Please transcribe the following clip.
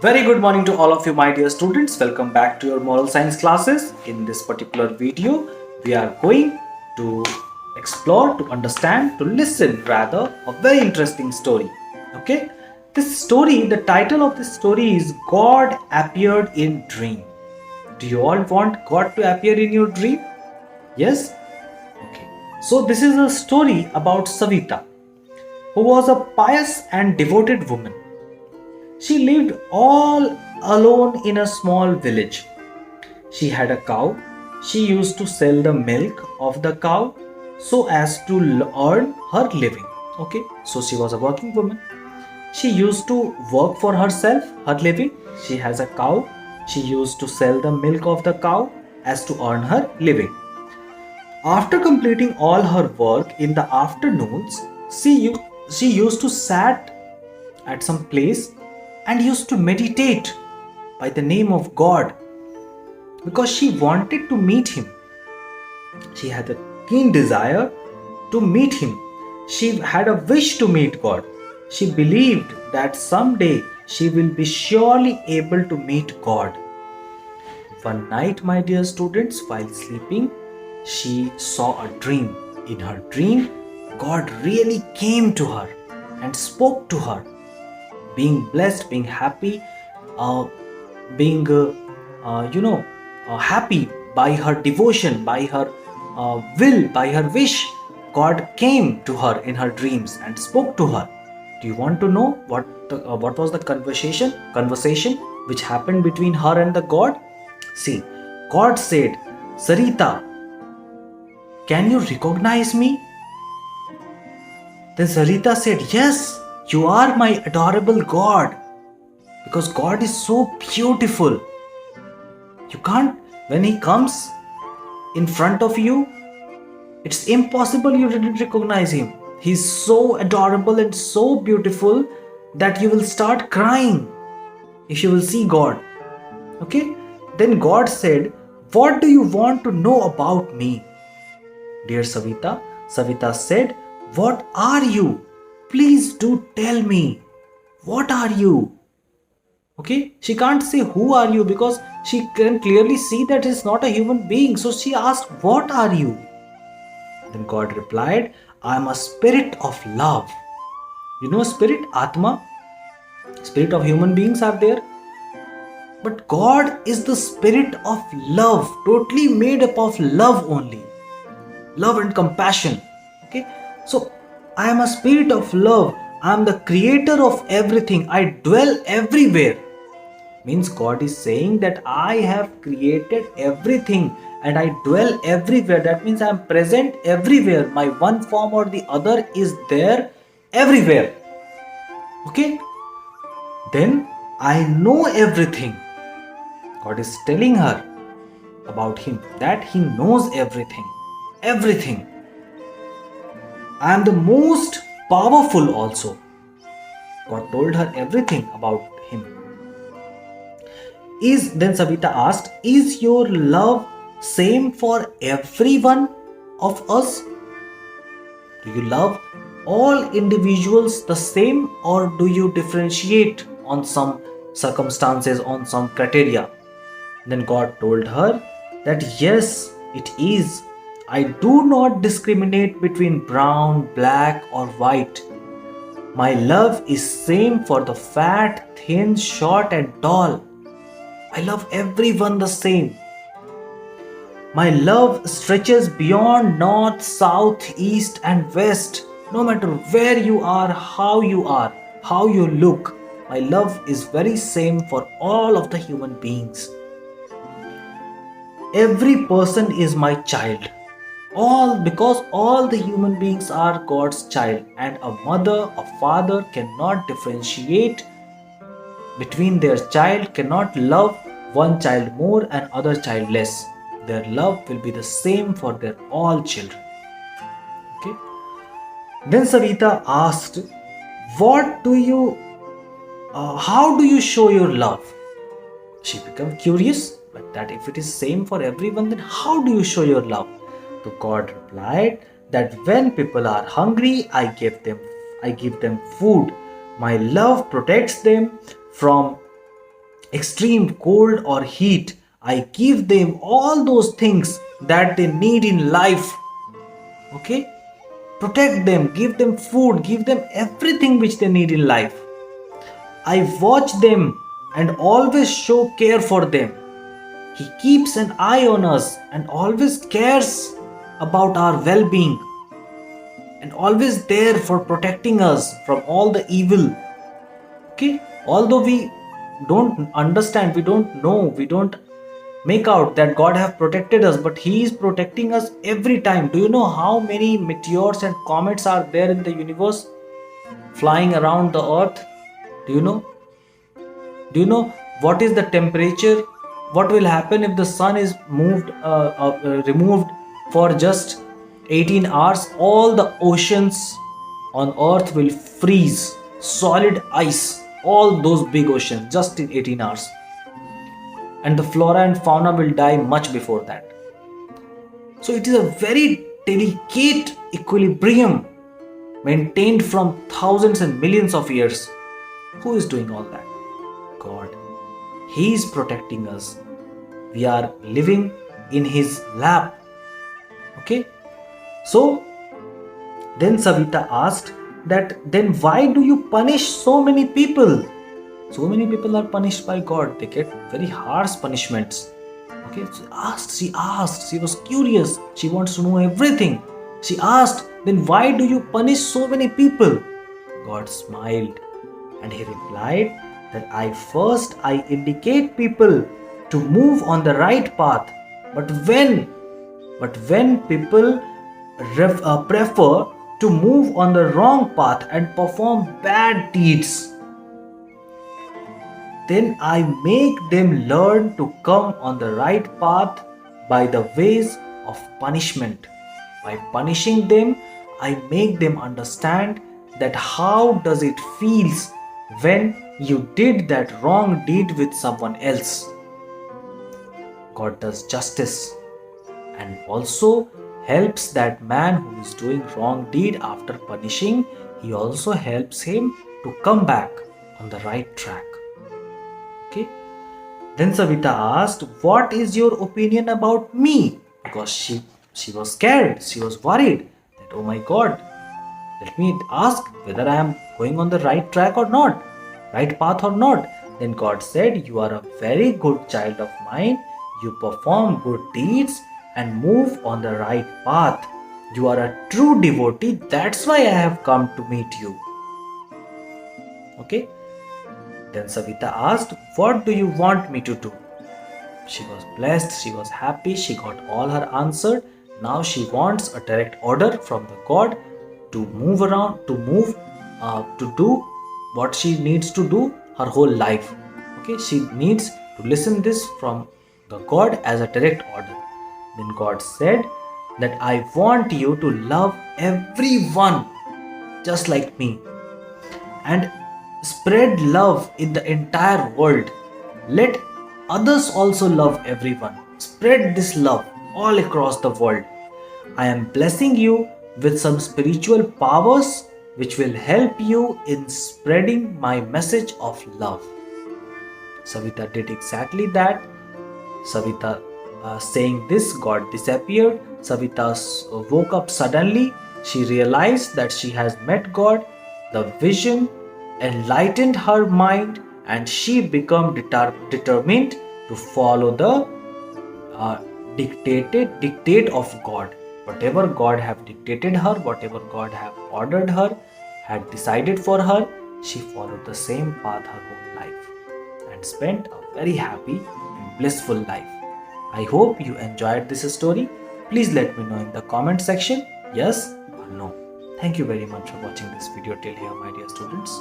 Very good morning to all of you, my dear students. Welcome back to your moral science classes. In this particular video, we are going to explore, to understand, to listen rather a very interesting story. Okay, this story, the title of this story is God Appeared in Dream. Do you all want God to appear in your dream? Yes? Okay. So this is a story about Savita, who was a pious and devoted woman. She lived all alone in a small village. She had a cow. She used to sell the milk of the cow so as to earn her living. Okay, so she was a working woman. She used to work for herself, her living. She has a cow. She used to sell the milk of the cow as to earn her living. After completing all her work in the afternoons, she used to sat at some place and used to meditate by the name of God because she wanted to meet Him. She had a keen desire to meet Him. She had a wish to meet God. She believed that someday she will be surely able to meet God. One night, my dear students, while sleeping, she saw a dream. In her dream, God really came to her and spoke to her, being blessed, being happy, being happy by her devotion, by her will, by her wish. God came to her in her dreams and spoke to her. Do you want to know what was the conversation which happened between her and the God? See, God said, "Sarita, can you recognize me?" Then Sarita said, "Yes, you are my adorable God." Because God is so beautiful. You can't, when He comes in front of you, it's impossible you didn't recognize Him. He's so adorable and so beautiful that you will start crying if you will see God. Okay? Then God said, "What do you want to know about me?" Dear Savita, Savita said, "What are you? Please do tell me. What are you?" Okay, she can't say who are you because she can clearly see that it's not a human being. So she asked, "What are you?" Then God replied, "I am a spirit of love." You know, spirit, Atma, spirit of human beings are there. But God is the spirit of love, totally made up of love only. Love and compassion. Okay, so I am a spirit of love. I am the creator of everything. I dwell everywhere. Means God is saying that I have created everything and I dwell everywhere. That means I am present everywhere. My one form or the other is there everywhere. Okay? Then I know everything. God is telling her about Him, that He knows everything. Everything. I am the most powerful also. God told her everything about Him. Then Savita asked, "Is your love same for every one of us? Do you love all individuals the same, or do you differentiate on some circumstances, on some criteria?" Then God told her that yes, it is. I do not discriminate between brown, black or white. My love is same for the fat, thin, short and tall. I love everyone the same. My love stretches beyond north, south, east and west. No matter where you are, how you look, my love is very same for all of the human beings. Every person is my child. Because all the human beings are God's child, and a mother, a father cannot differentiate between their child, cannot love one child more and other child less. Their love will be the same for their all children. Okay. Then Savita asked, how do you show your love? She became curious, but that if it is same for everyone, then how do you show your love? So God replied that when people are hungry, I give them food. My love protects them from extreme cold or heat. I give them all those things that they need in life. Okay? Protect them, give them food, give them everything which they need in life. I watch them and always show care for them. He keeps an eye on us and always cares about our well being and always there for protecting us from all the evil. Okay, although we don't understand, we don't know, we don't make out that God have protected us, but He is protecting us every time. Do you know how many meteors and comets are there in the universe flying around the earth? Do you know? Do you know what is the temperature? What will happen if the sun is removed for just 18 hours? All the oceans on earth will freeze, solid ice, all those big oceans just in 18 hours. And the flora and fauna will die much before that. So it is a very delicate equilibrium maintained from thousands and millions of years. Who is doing all that? God. He is protecting us. We are living in His lap. Okay? So, then Savita asked that then why do you punish so many people? So many people are punished by God. They get very harsh punishments. Okay? She asked. She was curious. She wants to know everything. She asked, then why do you punish so many people? God smiled and He replied that I indicate people to move on the right path. But when people prefer to move on the wrong path and perform bad deeds, then I make them learn to come on the right path by the ways of punishment. By punishing them, I make them understand that how does it feels when you did that wrong deed with someone else. God does justice and also helps that man who is doing wrong deed after punishing. He also helps him to come back on the right track. Okay. Then Savita asked, what is your opinion about me? Because she was scared. She was worried that, oh my God, let me ask whether I am going on the right track or not, right path or not. Then God said, you are a very good child of mine. You perform good deeds and move on the right path. You are a true devotee. That's why I have come to meet you. Okay. Then Savita asked, what do you want me to do? She was blessed. She was happy. She got all her answered. Now she wants a direct order from the God to move around, to do what she needs to do her whole life. Okay, she needs to listen this from the God as a direct order. Then God said that I want you to love everyone just like me and spread love in the entire world. Let others also love everyone. Spread this love all across the world. I am blessing you with some spiritual powers which will help you in spreading my message of love. Savita did exactly that. Savita saying this, God disappeared. Savita woke up suddenly. She realized that she has met God. The vision enlightened her mind and she became determined to follow the dictate of God. Whatever God have dictated her, whatever God have ordered her, had decided for her, she followed the same path her whole life and spent a very happy and blissful life. I hope you enjoyed this story. Please let me know in the comment section, yes or no. Thank you very much for watching this video till here, my dear students.